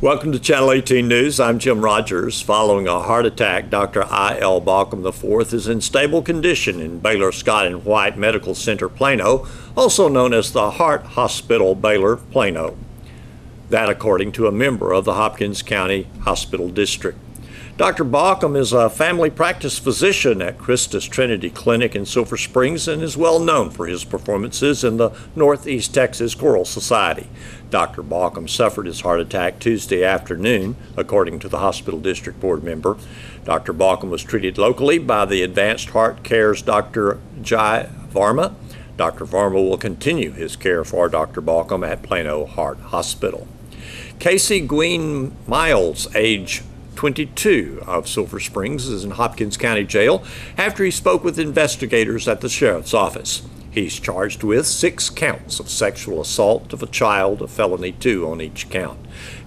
Welcome to Channel 18 News. I'm Jim Rogers. Following a heart attack, Dr. I.L. Baucom IV is in stable condition in Baylor Scott and White Medical Center, Plano, also known as the Heart Hospital Baylor, Plano. That according to a member of the Hopkins County Hospital District. Dr. Baucom is a family practice physician at Christus Trinity Clinic in Silver Springs and is well known for his performances in the Northeast Texas Choral Society. Dr. Baucom suffered his heart attack Tuesday afternoon, according to the hospital district board member. Dr. Baucom was treated locally by the Advanced Heart Care's Dr. Jai Varma. Dr. Varma will continue his care for Dr. Baucom at Plano Heart Hospital. Casey Gween Miles, age 22 of Silver Springs, is in Hopkins County Jail after he spoke with investigators at the sheriff's office. He's charged with 6 counts of sexual assault of a child, a felony 2 on each count.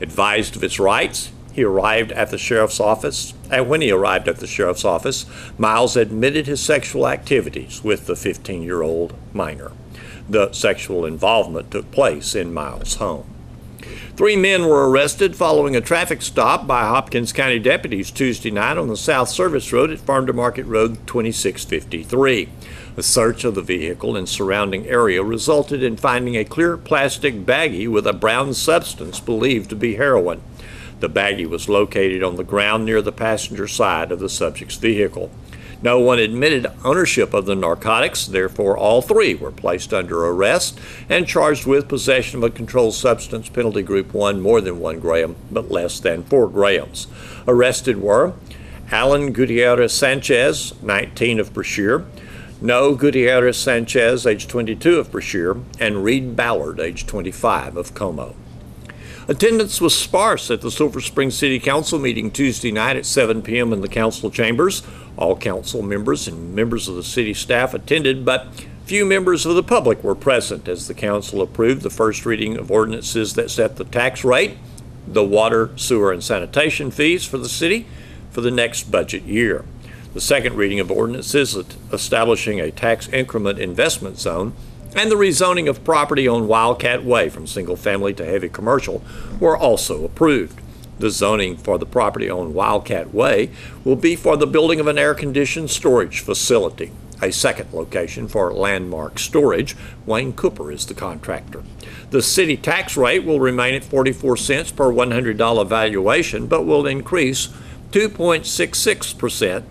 Advised of his rights, when he arrived at the sheriff's office, Miles admitted his sexual activities with the 15-year-old minor. The sexual involvement took place in Miles' home. 3 men were arrested following a traffic stop by Hopkins County deputies Tuesday night on the South Service Road at Farm to Market Road 2653. A search of the vehicle and surrounding area resulted in finding a clear plastic baggie with a brown substance believed to be heroin. The baggie was located on the ground near the passenger side of the subject's vehicle. No one admitted ownership of the narcotics, therefore all 3 were placed under arrest and charged with possession of a controlled substance, penalty group 1, more than 1 gram, but less than 4 grams. Arrested were Alan Gutierrez Sanchez, 19 of Brashear, No Gutierrez Sanchez, age 22 of Brashear, and Reed Ballard, age 25 of Como. Attendance was sparse at the Silver Springs City Council meeting Tuesday night at 7 p.m. in the council chambers. All council members and members of the city staff attended, but few members of the public were present as the council approved the first reading of ordinances that set the tax rate, the water, sewer, and sanitation fees for the city for the next budget year. The second reading of ordinances establishing a tax increment investment zone and the rezoning of property on Wildcat Way from single-family to heavy commercial were also approved. The zoning for the property on Wildcat Way will be for the building of an air-conditioned storage facility. A second location for landmark storage, Wayne Cooper is the contractor. The city tax rate will remain at 44 cents per $100 valuation, but will increase 2.66%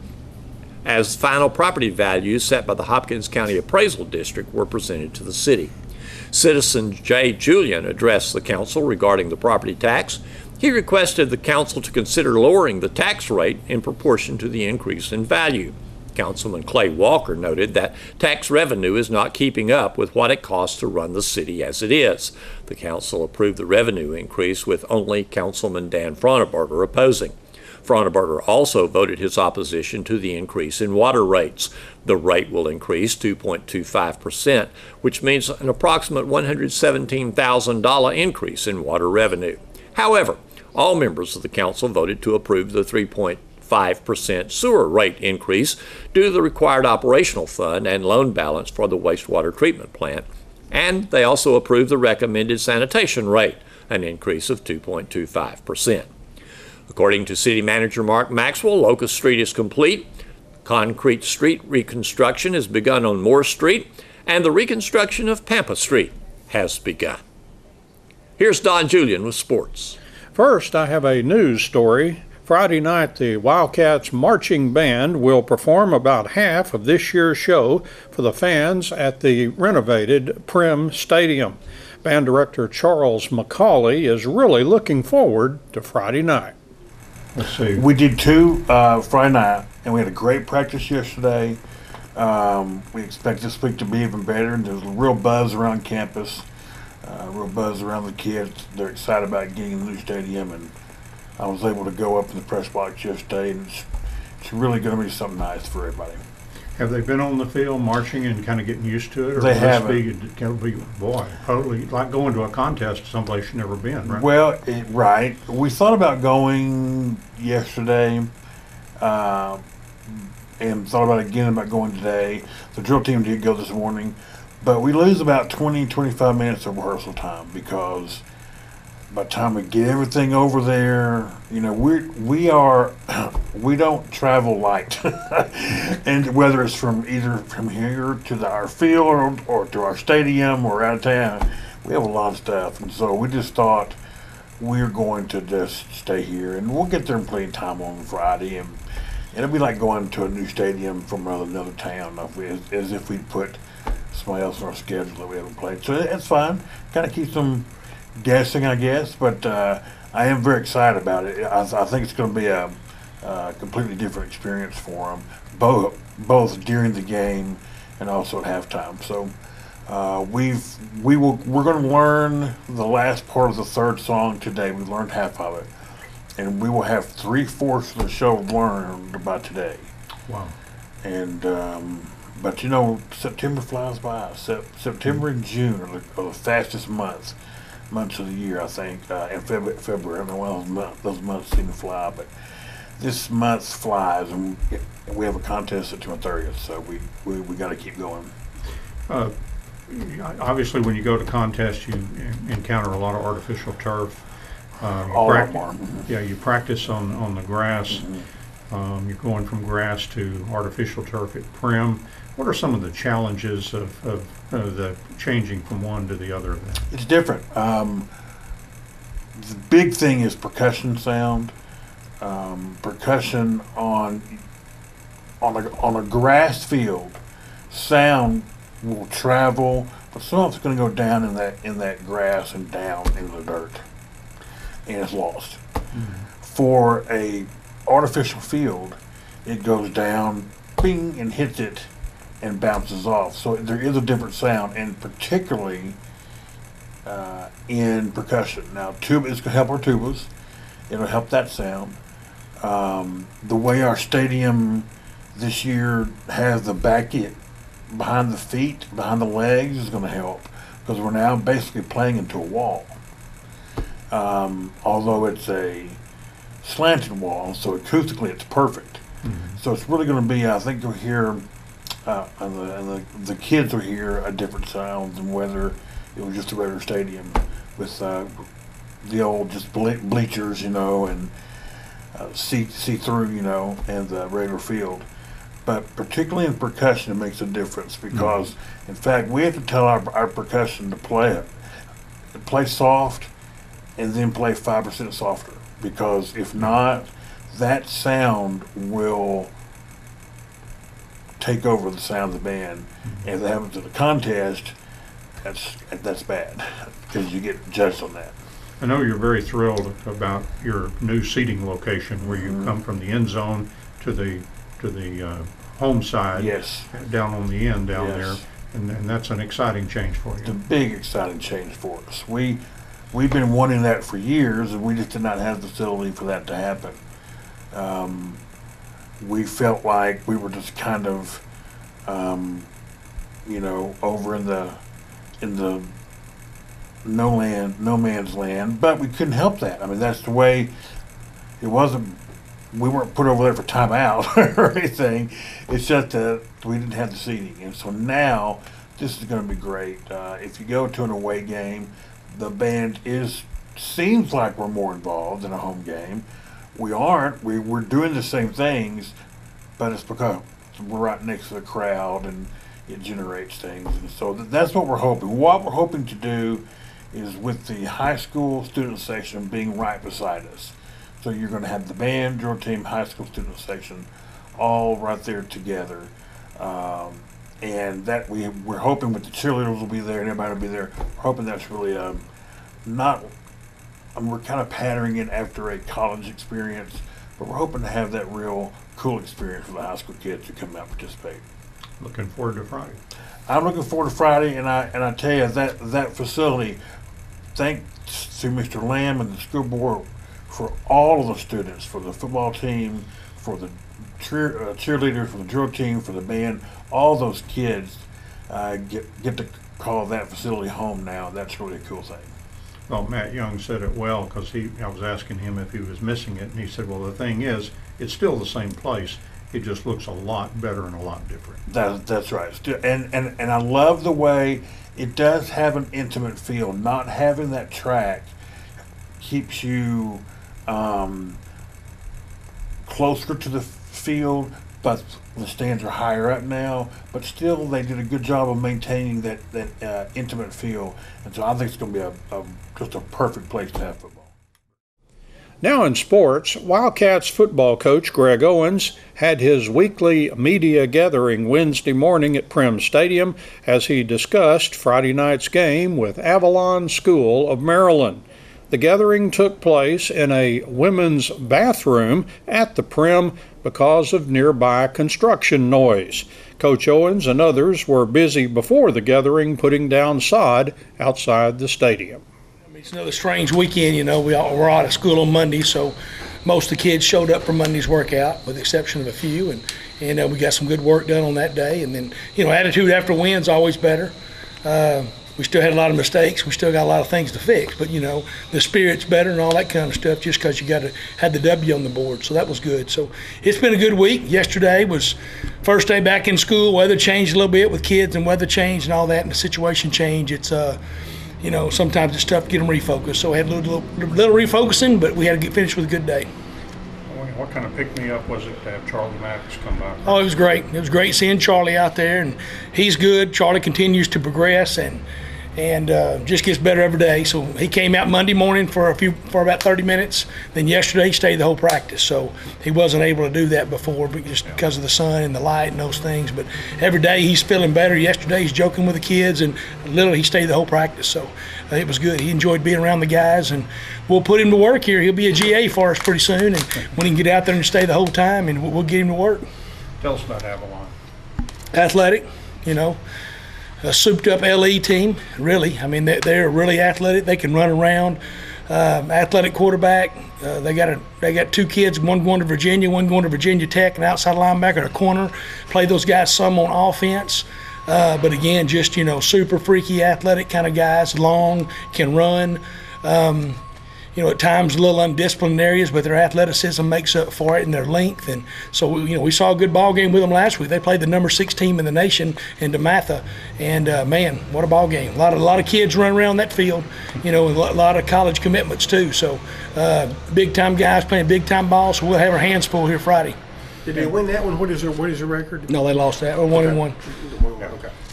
as final property values set by the Hopkins County Appraisal District were presented to the city. Citizen Jay Julian addressed the council regarding the property tax. He requested the council to consider lowering the tax rate in proportion to the increase in value. Councilman Clay Walker noted that tax revenue is not keeping up with what it costs to run the city as it is. The council approved the revenue increase with only Councilman Dan Fronneberger opposing. Fronneberger also voted his opposition to the increase in water rates. The rate will increase 2.25%, which means an approximate $117,000 increase in water revenue. However, all members of the council voted to approve the 3.5% sewer rate increase due to the required operational fund and loan balance for the wastewater treatment plant, and they also approved the recommended sanitation rate, an increase of 2.25%. According to City Manager Mark Maxwell, Locust Street is complete. Concrete street reconstruction has begun on Moore Street, and the reconstruction of Pampa Street has begun. Here's Don Julian with sports. First, I have a news story. Friday night, the Wildcats Marching Band will perform about half of this year's show for the fans at the renovated Prim Stadium. Band director Charles McCauley is really looking forward to Friday night. Let's see. We did 2 Friday night, and we had a great practice yesterday. We expect this week to be even better. There's a real buzz around campus, real buzz around the kids. They're excited about getting the new stadium, and I was able to go up in the press box yesterday, and it's really going to be something nice for everybody. Have they been on the field marching and kind of getting used to it? Or they haven't. Boy, probably like going to a contest someplace you've never been, right? Well, right. We thought about going yesterday and thought about going today. The drill team did go this morning, but we lose about 20-25 minutes of rehearsal time because by the time we get everything over there, you know, we don't travel light, and whether it's from either from here to our field or to our stadium or out of town, we have a lot of stuff, and so we just thought we're going to just stay here, and we'll get there and play time on Friday, and it'll be like going to a new stadium from another town, as if we put somebody else on our schedule that we haven't played. So it's fine. Kind of keeps them guessing, I guess, but I am very excited about it. I think it's going to be a completely different experience for them, both during the game and also at halftime. So we're going to learn the last part of the third song today. We learned half of it, and we will have 3/4 of the show learned by today. Wow! And but you know, September flies by. September and June are the fastest months of the year, I think. And February, I mean, well, those months seem to fly, but this month flies, and we have a contest at June 30th, so we got to keep going. Obviously, when you go to contests, you encounter a lot of artificial turf. All of them are. Yeah, you practice on the grass. Mm-hmm. You're going from grass to artificial turf at Prim. What are some of the challenges of the changing from one to the other? It's different. The big thing is percussion sound. Percussion on a grass field, sound will travel, but some of it's going to go down in that grass and down into the dirt, and it's lost. Mm-hmm. For a artificial field, it goes down, bing, and hits it, and bounces off. So there is a different sound, and particularly in percussion. Now, tuba is going to help our tubas. It'll help that sound. The way our stadium this year has the bracket behind the feet, behind the legs, is going to help, because we're now basically playing into a wall. Although it's a slanted wall, so acoustically it's perfect. Mm-hmm. So it's really going to be, I think you'll hear, and the kids will hear a different sound than whether it was just a regular stadium with the old just bleachers, you know, and see through, you know, and the regular field. But particularly in percussion, it makes a difference, because, in fact, we have to tell our percussion to play soft, and then play 5% softer, because if not, that sound will take over the sound of the band. And if it happens at a contest, that's bad, because you get judged on that. I know you're very thrilled about your new seating location, where you come from the end zone to the home side. Yes. Down on the end down Yes. there, and that's an exciting change for you. It's a big exciting change for us. We've been wanting that for years, and we just did not have the facility for that to happen. We felt like we were just kind of, you know, over in the no man's land, but we couldn't help that. I mean, that's the way it wasn't. We weren't put over there for timeout or anything. It's just that we didn't have the seating, and so now this is going to be great. If you go to an away game, the band seems like we're more involved in a home game. We aren't. We're doing the same things, but it's because we're right next to the crowd, and it generates things. And so that's what we're hoping. What we're hoping to do is, with the high school student section being right beside us. So you're going to have the band, drill team, high school student section, all right there together. And that we're hoping with the cheerleaders will be there and everybody will be there. We're hoping that's really not. We're kind of patterning it after a college experience, but we're hoping to have that real cool experience for the high school kids who come out and participate. Looking forward to Friday. I'm looking forward to Friday, and I tell you that facility, thanks to Mr. Lamb and the school board for all of the students, for the football team, for the cheerleaders, for the drill team, for the band, all those kids get to call that facility home now. That's really a cool thing. Well, Matt Young said it well, because I was asking him if he was missing it, and he said, well, the thing is, it's still the same place. It just looks a lot better and a lot different. That's right. And I love the way it does have an intimate feel, not having that track. keeps you closer to the field, but the stands are higher up now. But still, they did a good job of maintaining that intimate feel, and so I think it's going to be just a perfect place to have football. Now in sports, Wildcats football coach Greg Owens had his weekly media gathering Wednesday morning at Prim Stadium as he discussed Friday night's game with Avalon School of Maryland. The gathering took place in a women's bathroom at the Prim because of nearby construction noise. Coach Owens and others were busy before the gathering putting down sod outside the stadium. It's another strange weekend, you know. We're out of school on Monday, so most of the kids showed up for Monday's workout, with the exception of a few, and we got some good work done on that day. And then, you know, attitude after win's always better. We still had a lot of mistakes. We still got a lot of things to fix, but, you know, the spirit's better and all that kind of stuff just because you had the W on the board, so that was good. So it's been a good week. Yesterday was first day back in school. Weather changed a little bit with kids and weather changed and all that, and the situation changed. It's you know, sometimes it's tough to get them refocused. So we had a little refocusing, but we had to get finished with a good day. What kind of pick-me-up was it to have Charlie Maddox come by? Oh, it was great. It was great seeing Charlie out there, and he's good. Charlie continues to progress and just gets better every day. So he came out Monday morning for about 30 minutes. Then yesterday he stayed the whole practice. So he wasn't able to do that before, but just because of the sun and the light and those things. But every day he's feeling better. Yesterday he's joking with the kids, and literally he stayed the whole practice. So it was good. He enjoyed being around the guys, and we'll put him to work here. He'll be a GA for us pretty soon, and when he can get out there and stay the whole time, and we'll get him to work. Tell us about Avalon. Athletic, you know. A souped-up LE team, really. I mean, they're really athletic. They can run around. Athletic quarterback. They got two kids, one going to Virginia, one going to Virginia Tech, an outside linebacker and a corner. Play those guys some on offense. But again, just, you know, super freaky athletic kind of guys, long, can run. You know, at times a little undisciplined areas, but their athleticism makes up for it and their length. And so, you know, we saw a good ball game with them last week. They played the number 6 team in the nation in DeMatha, and man, what a ball game! A lot of kids run around that field, you know, and a lot of college commitments too. So, big time guys playing big time ball. So we'll have our hands full here Friday. Did they win that one? What is their record? No, they lost that. 1-1.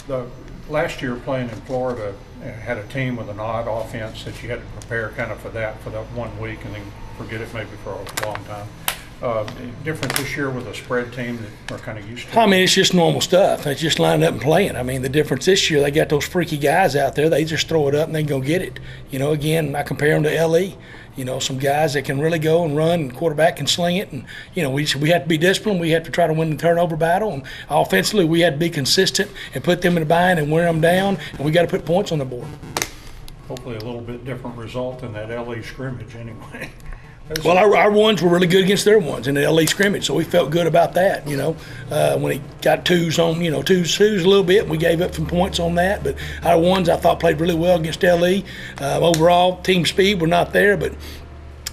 Okay. Last year playing in Florida had a team with an odd offense that you had to prepare kind of for that 1 week and then forget it maybe for a long time. Different this year with a spread team that we're kind of used to? I mean, it's just normal stuff. It's just lining up and playing. I mean, the difference this year, they got those freaky guys out there. They just throw it up and they go get it. You know, again, I compare them to LE. You know, some guys that can really go and run, and quarterback can sling it. And, you know, we have to be disciplined. We have to try to win the turnover battle. And offensively, we had to be consistent and put them in a bind and wear them down. And we got to put points on the board. Hopefully a little bit different result in that LE scrimmage anyway. Well, our ones were really good against their ones in the LE scrimmage, so we felt good about that, you know. When he got twos a little bit, we gave up some points on that. But our ones I thought played really well against LE. Overall, team speed, we're not there, but,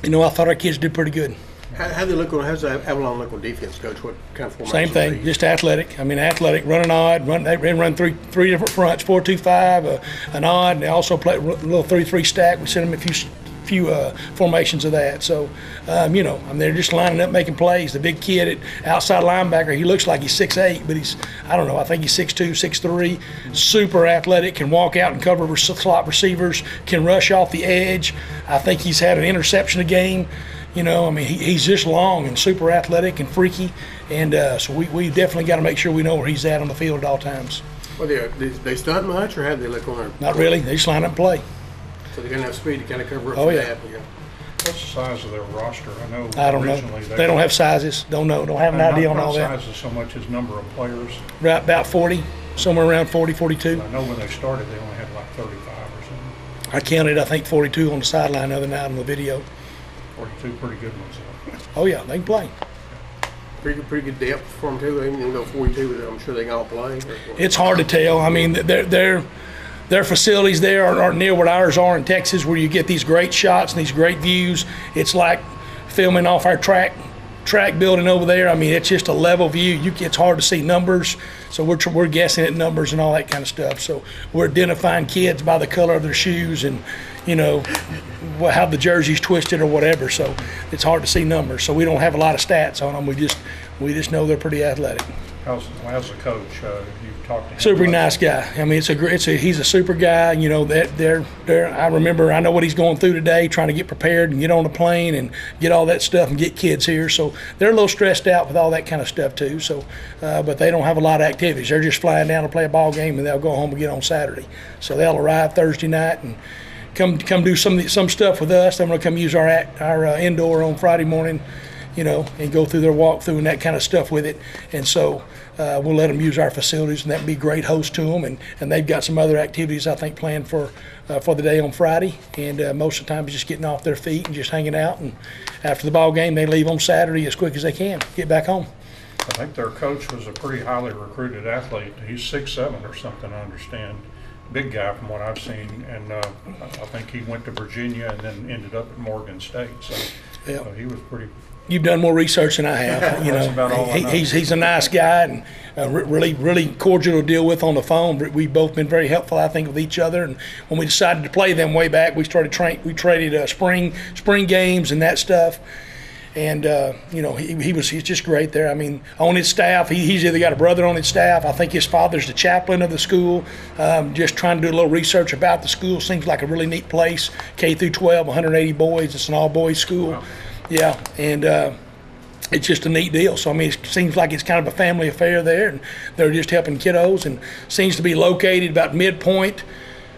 you know, I thought our kids did pretty good. How's Avalon look on defense, Coach? What kind of formation? Same thing, just athletic. I mean, athletic, running odd. They run three different fronts, 4-2-5, an odd. And they also play a little 3-3 stack. We sent them a few formations of that. So, you know, I mean, they're just lining up, making plays. The big kid at outside linebacker, he looks like he's 6'8", but I think he's 6'2", 6'3", super athletic, can walk out and cover slot receivers, can rush off the edge. I think he's had an interception a game. You know, I mean, he's just long and super athletic and freaky. And so we definitely got to make sure we know where he's at on the field at all times. Well, they stunt much, or have they look on their? Not really. They just line up and play. So they're going to have speed to kind of cover up for that. Yeah. What's the size of their roster? I don't know. They don't have sizes. Don't know. Don't have an idea on all that. Not sizes so much as number of players. Right, about 40, somewhere around 40, 42. I know when they started, they only had like 35 or something. I counted, I think, 42 on the sideline the other night on the video. 42 pretty good ones. Oh, yeah, they can play. Pretty good depth for them, too. They can go 42, but I'm sure they can all play. It's hard to tell. I mean, their facilities there aren't near what ours are in Texas, where you get these great shots and these great views. It's like filming off our track track building over there. I mean, it's just a level view. It's hard to see numbers, so we're guessing at numbers and all that kind of stuff. So we're identifying kids by the color of their shoes and, you know, how the jersey's twisted or whatever. So it's hard to see numbers. So we don't have a lot of stats on them. We just know they're pretty athletic. How's the coach? You've talked to him. Super nice guy. I mean, he's a super guy. You know, I know what he's going through today, trying to get prepared and get on the plane and get all that stuff and get kids here. So they're a little stressed out with all that kind of stuff too. So, but they don't have a lot of activities. They're just flying down to play a ball game and they'll go home again on Saturday. So they'll arrive Thursday night and come do some stuff with us. I'm going to come use our indoor on Friday morning, you know, and go through their walkthrough and that kind of stuff with it. And so we'll let them use our facilities, and that'd be a great host to them. And they've got some other activities, I think, planned for the day on Friday. And most of the time it's just getting off their feet and just hanging out. And after the ball game, they leave on Saturday as quick as they can, get back home. I think their coach was a pretty highly recruited athlete. He's 6'7" or something, I understand. Big guy from what I've seen. And I think he went to Virginia and then ended up at Morgan State. So he was pretty... You've done more research than I have. You know, about all I know. He's a nice guy and really cordial to deal with on the phone. We've both been very helpful, I think, with each other. And when we decided to play them way back, we traded spring games and that stuff. And you know, he's just great there. I mean, on his staff, he's either got a brother on his staff. I think his father's the chaplain of the school. Just trying to do a little research about the school. Seems like a really neat place. K through 12, 180 boys. It's an all-boys school. Wow. Yeah, and it's just a neat deal. So, I mean, it seems like it's kind of a family affair there, and they're just helping kiddos, and seems to be located about midpoint,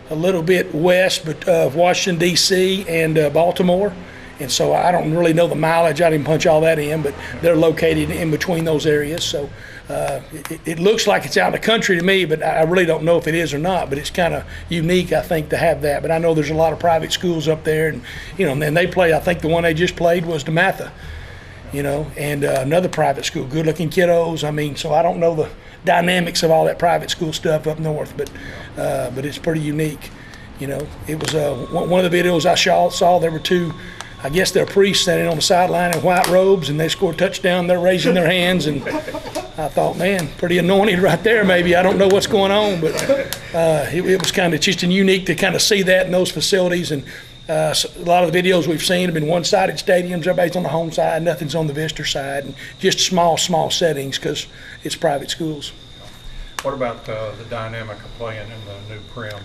a little bit west of Washington, D.C. and Baltimore. And so I don't really know the mileage. I didn't punch all that in, but they're located in between those areas. So it looks like it's out in the country to me, but I really don't know if it is or not. But it's kind of unique, I think, to have that. But I know there's a lot of private schools up there, and you know, and then they play. I think the one they just played was DeMatha, you know, and another private school, good-looking kiddos. I mean, so I don't know the dynamics of all that private school stuff up north, but it's pretty unique. You know, it was one of the videos I saw. There were two. I guess they're priests standing on the sideline in white robes, and they score a touchdown. They're raising their hands, and I thought, man, pretty anointed right there. Maybe I don't know what's going on, but it was kind of just unique to kind of see that in those facilities. And a lot of the videos we've seen have been one-sided stadiums. Everybody's on the home side, nothing's on the visitor side, and just small settings because it's private schools. What about the dynamic of playing in the new Prim?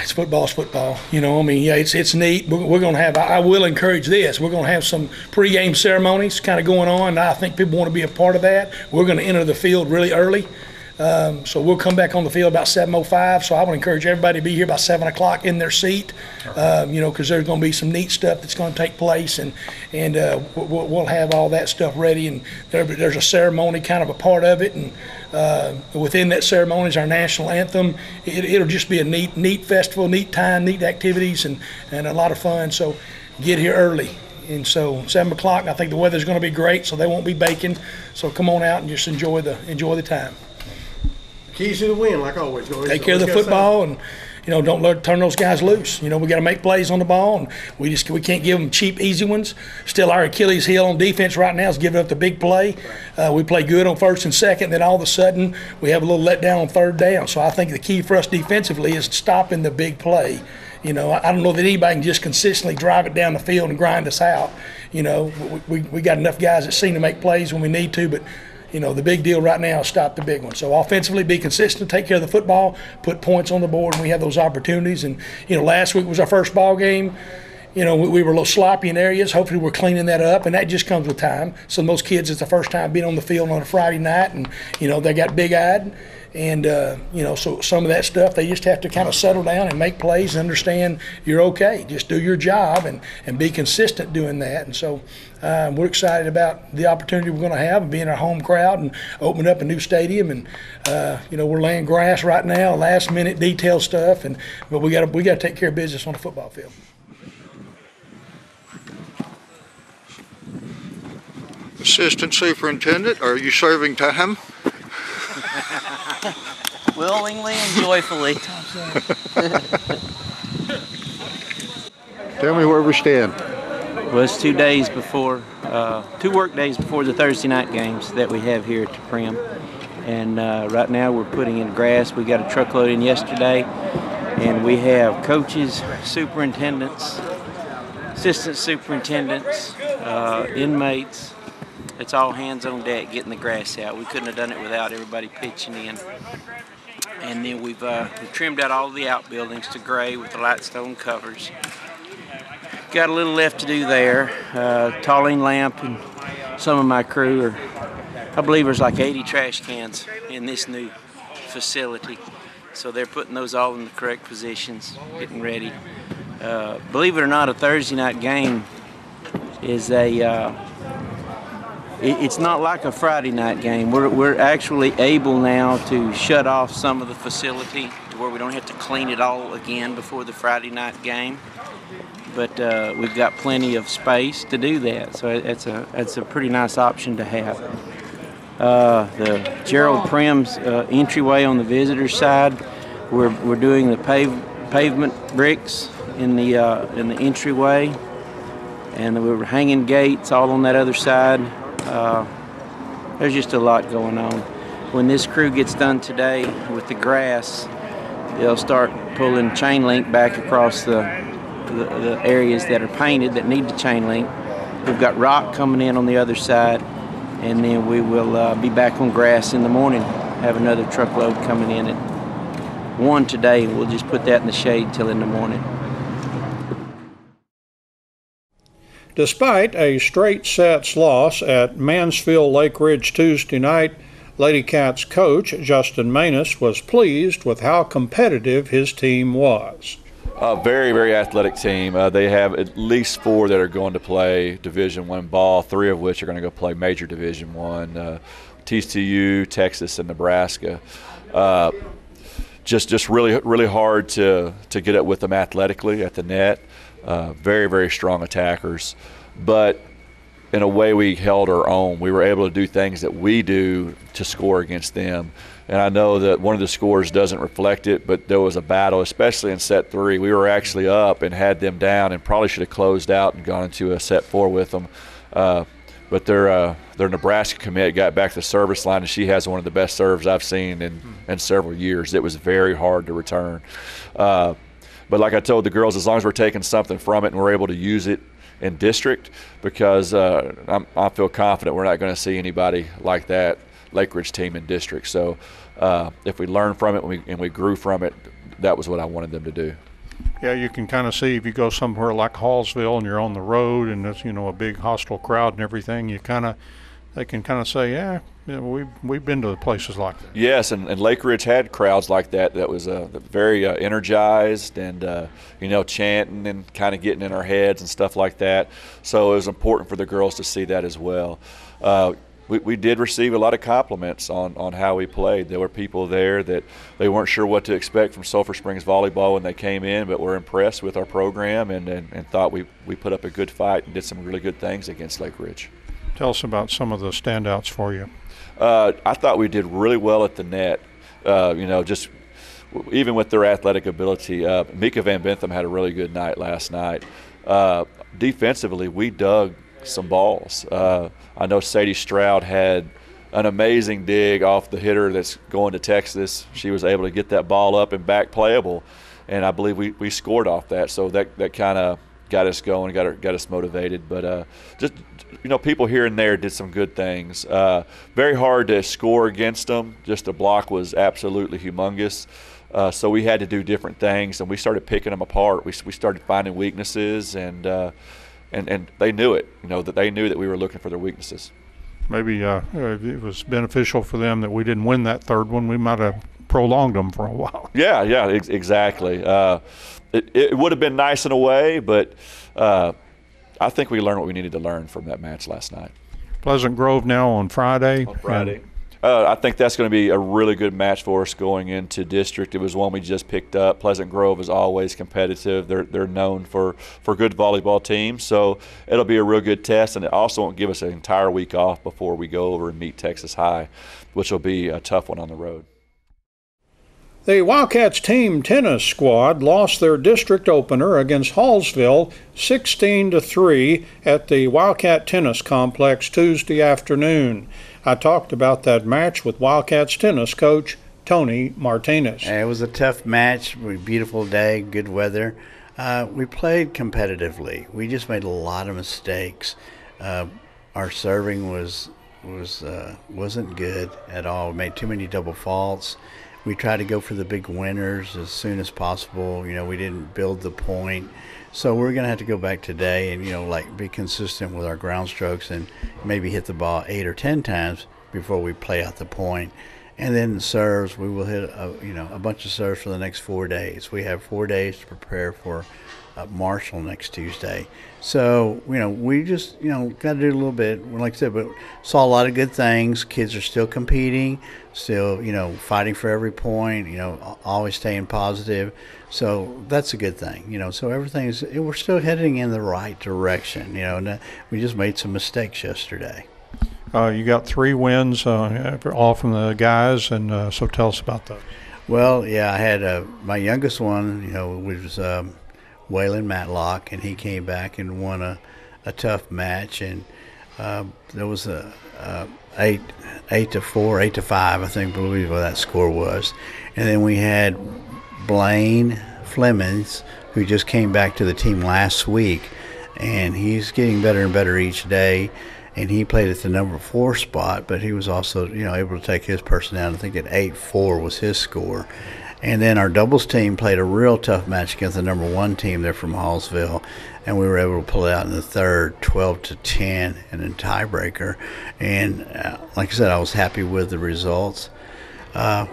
It's football. You know, I mean, yeah, it's neat. We're going to have, I will encourage this, we're going to have some pregame ceremonies kind of going on. I think people want to be a part of that. We're going to enter the field really early. So we'll come back on the field about 7:05. So I would encourage everybody to be here by 7 o'clock in their seat, you know, because there's going to be some neat stuff that's going to take place, and we'll have all that stuff ready. And there's a ceremony, kind of a part of it, and within that ceremony is our national anthem. It'll just be a neat festival, neat time, neat activities, and a lot of fun. So get here early. And so 7 o'clock, I think the weather's going to be great, so they won't be baking. So come on out and just enjoy the time. Keys to the win, like always. Take care of the football, and you know, don't turn those guys loose. You know, we got to make plays on the ball, and we can't give them cheap, easy ones. Still, our Achilles heel on defense right now is giving up the big play. We play good on first and second, then all of a sudden we have a little letdown on third down. So I think the key for us defensively is stopping the big play. You know, I don't know that anybody can just consistently drive it down the field and grind us out. You know, we got enough guys that seem to make plays when we need to, but you know, the big deal right now is stop the big one. So offensively, be consistent, take care of the football, put points on the board when we have those opportunities. And, you know, last week was our first ball game. You know, we were a little sloppy in areas. Hopefully we're cleaning that up, and that just comes with time. Some of those kids, it's the first time being on the field on a Friday night, and, you know, they got big-eyed. And, you know, so some of that stuff, they just have to kind of settle down and make plays and understand you're okay. Just do your job and be consistent doing that. And so we're excited about the opportunity we're going to have and being our home crowd and opening up a new stadium. And, you know, we're laying grass right now, last-minute detail stuff. But we got to take care of business on the football field. Assistant Superintendent, are you serving time? Willingly and joyfully. Tell me where we stand. Well, it's 2 days before, 2 work days before the Thursday night games that we have here at the Prim. And right now we're putting in grass. We got a truckload in yesterday, and we have coaches, superintendents, assistant superintendents, inmates. It's all hands on deck getting the grass out. We couldn't have done it without everybody pitching in. And then we've trimmed out all the outbuildings to gray with the lightstone covers. Got a little left to do there. Tallene Lamp and some of my crew are, I believe there's like 80 trash cans in this new facility. So they're putting those all in the correct positions, getting ready. Believe it or not, a Thursday night game is it's not like a Friday night game. We're actually able now to shut off some of the facility to where we don't have to clean it all again before the Friday night game. But we've got plenty of space to do that, so it's a pretty nice option to have. The Gerald Prim's entryway on the visitor side, we're doing the pavement bricks in the entryway, and we're hanging gates all on that other side. There's just a lot going on. When this crew gets done today with the grass, they'll start pulling chain link back across the areas that are painted that need the chain link. We've got rock coming in on the other side, and then we will be back on grass in the morning. Have another truckload coming in at 1 today. We'll just put that in the shade till in the morning. Despite a straight sets loss at Mansfield Lake Ridge Tuesday night, Lady Cats coach Justin Manus was pleased with how competitive his team was. A very, very athletic team. They have at least 4 that are going to play Division I ball, 3 of which are going to go play major Division I, TCU, Texas, and Nebraska. Just really, really hard to get up with them athletically at the net. Very, very strong attackers. But in a way, we held our own. We were able to do things that we do to score against them. And I know that one of the scores doesn't reflect it, but there was a battle, especially in set 3. We were actually up and had them down and probably should have closed out and gone into a set 4 with them. But their Nebraska commit got back to the service line, and she has one of the best serves I've seen in several years. It was very hard to return. But like I told the girls, as long as we're taking something from it and we're able to use it in district, because I feel confident we're not going to see anybody like that Lake Ridge team in district. So if we learn from it and we grew from it, that was what I wanted them to do. Yeah, you can kind of see if you go somewhere like Hallsville and you're on the road and it's, a big hostile crowd and everything, they can kind of say, yeah, we've been to places like that. Yes, and Lake Ridge had crowds like that. That was very energized and chanting and kind of getting in our heads and stuff like that. So it was important for the girls to see that as well. We did receive a lot of compliments on how we played. There were people there that they weren't sure what to expect from Sulphur Springs volleyball when they came in, but were impressed with our program and thought we put up a good fight and did some really good things against Lake Ridge. Tell us about some of the standouts for you. I thought we did really well at the net. Just even with their athletic ability. Mika Van Bentham had a really good night last night. Defensively, we dug some balls. I know Sadie Stroud had an amazing dig off the hitter that's going to Texas. She was able to get that ball up and back playable, and I believe we scored off that. So that kind of got us going, got us motivated. But people here and there did some good things. Very hard to score against them. Just the block was absolutely humongous. So we had to do different things, and we started picking them apart. We started finding weaknesses, and they knew it. That they knew that we were looking for their weaknesses. Maybe it was beneficial for them that we didn't win that third one. We might have prolonged them for a while. Yeah, exactly. It would have been nice in a way, but I think we learned what we needed to learn from that match last night. Pleasant Grove now on Friday. I think that's going to be a really good match for us going into district. It was one we just picked up. Pleasant Grove is always competitive. They're known for good volleyball teams, so it'll be a real good test, and it also won't give us an entire week off before we go over and meet Texas High, which will be a tough one on the road. The Wildcats team tennis squad lost their district opener against Hallsville 16-3 at the Wildcat Tennis Complex Tuesday afternoon. I talked about that match with Wildcats tennis coach Tony Martinez. It was a tough match, beautiful day, good weather. We played competitively. We just made a lot of mistakes. Our serving wasn't good at all. We made too many double faults. We tried to go for the big winners as soon as possible. You know, we didn't build the point. So we're going to have to go back today and, be consistent with our ground strokes and maybe hit the ball 8 or 10 times before we play out the point. And then serves, we will hit, a bunch of serves for the next 4 days. We have 4 days to prepare for Marshall next Tuesday. So, we just, got to do a little bit. Like I said, but saw a lot of good things. Kids are still competing, still, fighting for every point, always staying positive. So that's a good thing, So we're still heading in the right direction, and we just made some mistakes yesterday. You got 3 wins, all from the guys, and so tell us about those. Well, yeah, I had my youngest one, was Waylon Matlock, and he came back and won a tough match, and there was a 8-4, 8-5, I believe what that score was. And then we had Blaine Flemings, who just came back to the team last week, and he's getting better and better each day. And he played at the number 4 spot, but he was also, able to take his person down. I think that 8-4 was his score. And then our doubles team played a real tough match against the number 1 team there from Hallsville, and we were able to pull it out in the third, 12-10, and then tiebreaker. And like I said, I was happy with the results.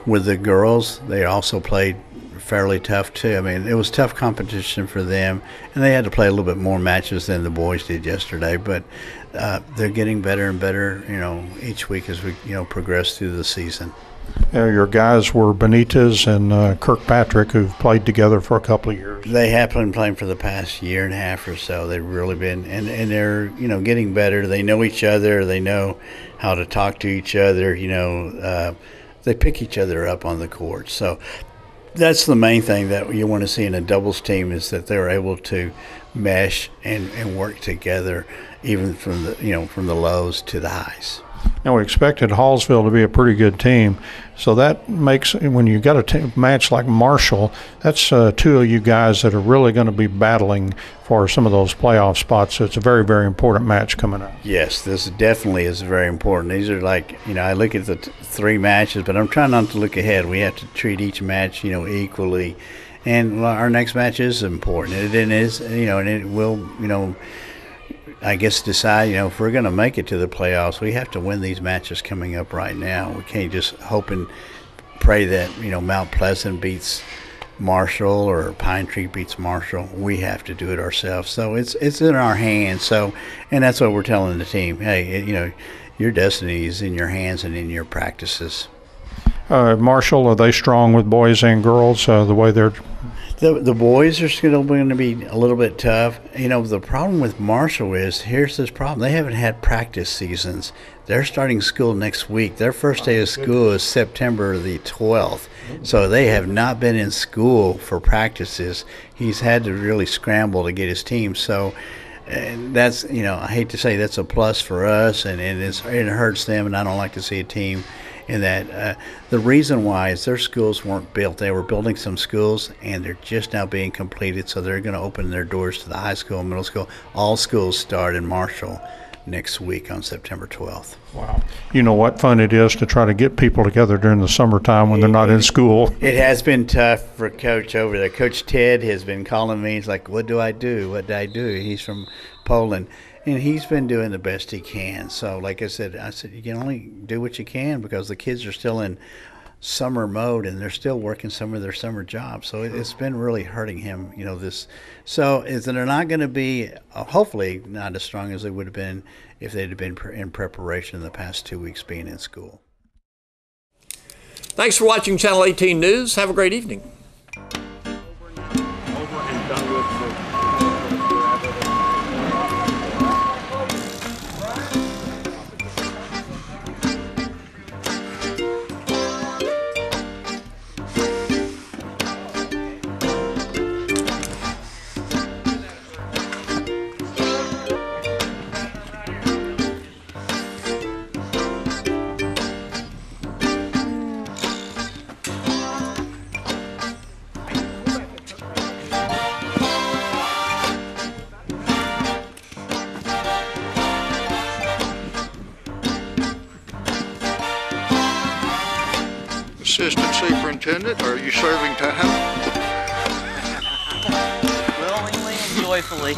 With the girls, they also played fairly tough too. I mean, it was tough competition for them, and they had to play a little bit more matches than the boys did yesterday. But they're getting better and better, each week as we, progress through the season. Your guys were Benitez and Kirkpatrick, who've played together for a couple of years. They have been playing for the past year and a half or so. They've really been, and they're, getting better. They know each other. They know how to talk to each other. They pick each other up on the court. So that's the main thing that you want to see in a doubles team, is that they're able to mesh and work together, even from the lows to the highs. Now, we expected Hallsville to be a pretty good team, so that makes, when you got a match like Marshall, that's 2 of you guys that are really going to be battling for some of those playoff spots. So it's a very, very important match coming up. Yes, this definitely is very important. These are like, I look at the 3 matches, but I'm trying not to look ahead. We have to treat each match, equally. And our next match is important. It is, and it will, I guess decide, if we're going to make it to the playoffs, we have to win these matches coming up right now. We can't just hope and pray that, Mount Pleasant beats Marshall or Pine Tree beats Marshall. We have to do it ourselves. So it's in our hands. So, and that's what we're telling the team. Hey, your destiny is in your hands and in your practices. Marshall, are they strong with boys and girls, the way they're... The boys are still going to be a little bit tough. The problem with Marshall is, here's this problem. They haven't had practice seasons. They're starting school next week. Their first day of school is September the 12th. So they have not been in school for practices. He's had to really scramble to get his team. So that's, I hate to say that's a plus for us, and it hurts them, and I don't like to see a team in that. The reason why is their schools weren't built. They were building some schools, and they're just now being completed, so they're going to open their doors to the high school and middle school. All schools start in Marshall next week on September 12th. Wow. You know what fun it is to try to get people together during the summertime when they're not in school. It has been tough for Coach over there. Coach Ted has been calling me. He's like, what do I do? What do I do? He's from Poland. And he's been doing the best he can. So, like I said, you can only do what you can, because the kids are still in summer mode and they're still working some of their summer jobs. So it's been really hurting him, this. So they're not going to be, hopefully, not as strong as they would have been if they'd have been in preparation in the past 2 weeks being in school. Thanks for watching Channel 18 News. Have a great evening. Assistant Superintendent, are you serving time? Willingly and joyfully.